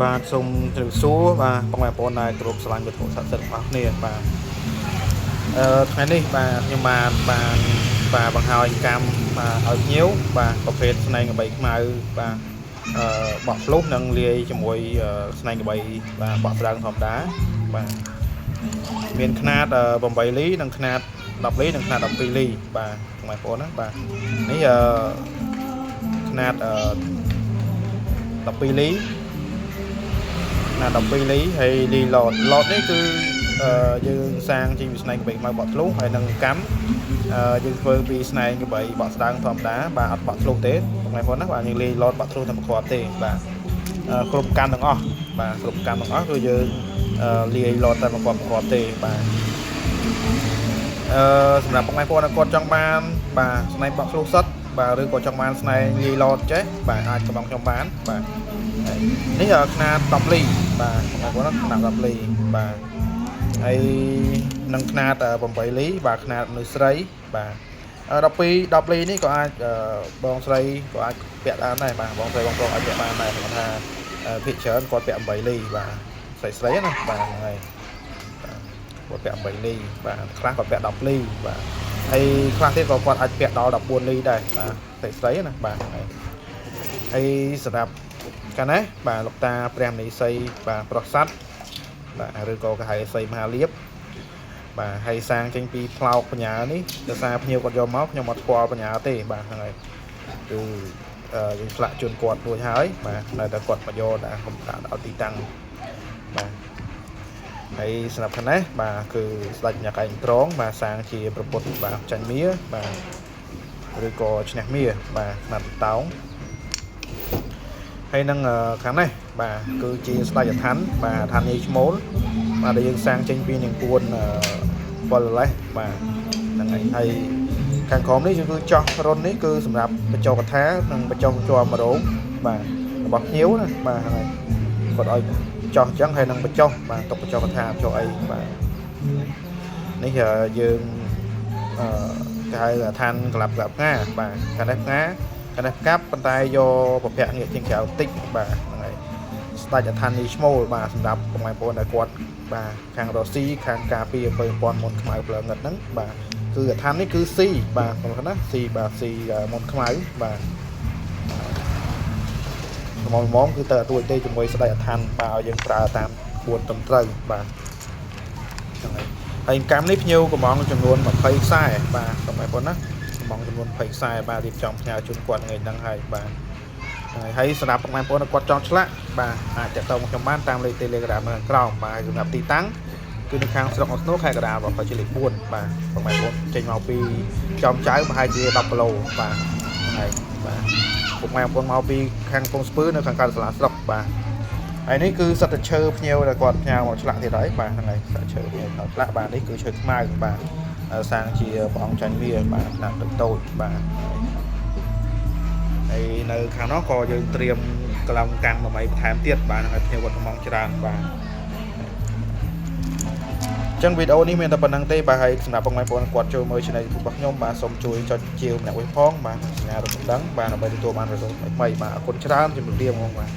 បាទសូមជម្រាបសួរបាទបងប្អូនដែលគ្រប់ស្រឡាញ់វត្ថុស័ក្តិសិទ្ធិរបស់គ្នាបាទថ្ងៃនេះបាទខ្ញុំបានបង្ហាញកម្មបាទឲ្យភ្ញៀវបាទប្រភេទស្នែងក្បីខ្មៅបាទបក់ភ្លុះនិងលាយជាមួយស្នែងក្បីបាទបក់ស្ដើងធម្មតាបាទមានຂະຫນាត8លីនិងຂະຫນាត10លីនិងຂະຫນាត12លីបាទបងប្អូនណាបាទនេះຂະຫນាត12លីណា12លីហើយលីឡតនេះគឺយើងសាងជាស្នែងក្បីខ្មៅបក់ធ្លុះហើយនឹងកម្មយើងធ្វើពីស្នែងក្បីបក់ស្ដើងធម្មតាបាទអត់បក់ធ្លុះទេបងប្អូនណាបាទយើងលីឡតបក់ធ្លុះតែប្រកបទេបាទគ្រប់កម្មទាំងអស់បាទគ្រប់កម្មទាំងអស់គឺយើងលាយឡតតែប្រកបទេបាទសម្រាប់បងប្អូនគាត់ចង់បានបាទស្នែងបក់ធ្លុះសុទ្ធបាទឬក៏ចង់បានស្នែងលាយឡតចេះបាទអាចកំងខ្ញុំបានបាទនេះຂະຫນាត10លីបាទបងប្អូនຂະຫນាត10លីបាទហើយនឹងຂະຫນាត8លីបាទຂະຫນាតមនុស្សស្រីបាទ10លីនេះក៏អាចបងស្រីក៏អាចពាក់បានដែរបាទបងស្រីបងប្រុសអាចពាក់បានដែរគាត់ថាភាគច្រើនគាត់ពាក់8លីបាទស្រីណាបាទហ្នឹងហើយគាត់ពាក់8លីបាទខ្លះគាត់ពាក់10លីបាទហើយខ្លះទៀតក៏គាត់អាចពាក់ដល់14លីដែរបាទស្រីណាបាទហ្នឹងហើយសម្រាប់កាលណាបាទលោកតាព្រះមនីសីបាទប្រសាទបាទឬក៏គេហៅសីមហាលៀបបាទហើយសាងចេញពីផ្លោកបញ្ញានេះដោយសារភ្ញៀវគាត់យកមកខ្ញុំអត់ស្គាល់បញ្ញាទេបាទហ្នឹងហើយគឺយើងឆ្លាក់ជូនគាត់រួចហើយបាទនៅតែគាត់មកយកដាក់កំដាក់ដល់ទីតាំងបាទហើយសម្រាប់ខាងនេះបាទគឺស្ដេចញាក់ឯងត្រង់បាទសាងជាប្រពុតបាទចាញ់មាបាទឬក៏ឈ្នះមាបាទខ្នាតតោងហើយនឹងខាងនេះបាទគឺជាស្ដេចអឋានបាទអឋាននាយឈ្មោលបាទដែលយើងសាងចេញពីនឹងពួនពលលេសបាទហ្នឹងហើយខាងក្រោមនេះគឺចោះរុននេះគឺសម្រាប់បញ្ចុះកថានិងបញ្ចុះជាប់មរោងបាទរបស់ភ្ញៀវណាបាទហ្នឹងហើយគាត់ឲ្យចោះអញ្ចឹងហើយនឹងបញ្ចុះបាទទុកបញ្ចុះកថាចុះអីបាទនេះយើងគេហៅឋានក្លាប់ផ្ងាបាទខាងនេះផ្ងាកានេះផ្កាប់ប៉ុន្តែយកប្រភពងាកជាងក្រៅបន្តិចបាទហ្នឹងហើយស្ដេចអឋាននេះឈ្មោលបាទសម្រាប់បងប្អូនដែលគាត់បាទខាងរ៉ូស៊ីខាងការពីអំពើប៉ុនមុនខ្មៅផ្លើងងឹតហ្នឹងបាទគឺអឋាននេះគឺស៊ីបាទបងប្អូនណាស៊ីបាទស៊ីមុនខ្មៅបាទមុំគឺទៅទួយទេជាមួយស្ដេចអឋានបាទឲ្យយើងប្រើតាមពួនត្រឹមត្រូវបាទហ្នឹងហើយកម្មនេះភ្ញៀវកំងចំនួន20ខ្សែបាទបងប្អូនណាបងចំនួន20ខ្សែបាទរៀបចំផ្ញើជូនគាត់ថ្ងៃហ្នឹងហើយបាទហើយសម្រាប់បងប្អូនគាត់ចង់ឆ្លាក់បាទអាចតាក់ទងខ្ញុំបានតាមលេខ Telegram នៅខាងក្រោមបាទសម្រាប់ទីតាំងគឺនៅខាងស្រុកអូស្នូខេត្តកណ្ដាលបាទជាលេខ4បាទបងប្អូនចេញមកពីចំចៅប្រហែលជា10គីឡូបាទហើយបាទបងប្អូនមកពីខាងកំពង់ស្ពឺនៅខាងកើតសាលាស្រុកបាទហើយនេះគឺសិតតែឈើភ្ញៀវដែលគាត់ផ្ញើមកឆ្លាក់ទៀតហើយបាទហ្នឹងហើយសិតឈើភ្ញៀវឆ្លាក់បាទនេះគឺឈើខ្មៅបាទសាងជាព្រះអង្គចាញ់មាបាទដាក់តូចបាទហើយនៅខាងនោះក៏យើងត្រៀមកន្លងកម្មដើម្បីបន្ថែមទៀតបាទហើយភ្ញៀវគាត់កំងច្រើនបាទអញ្ចឹងវីដេអូនេះមានតែប៉ុណ្្នឹងទេបាទហើយសម្រាប់បងប្អូនគាត់ចូលមើល Channel YouTube របស់ខ្ញុំបាទសូមជួយចុចជាវម្នាក់វិញផងបាទសញ្ញារូបដំណឹងបាទដើម្បីទទួលបានវីដេអូថ្មីៗបាទអរគុណច្រើនជំរាបលាហ្មងបាទ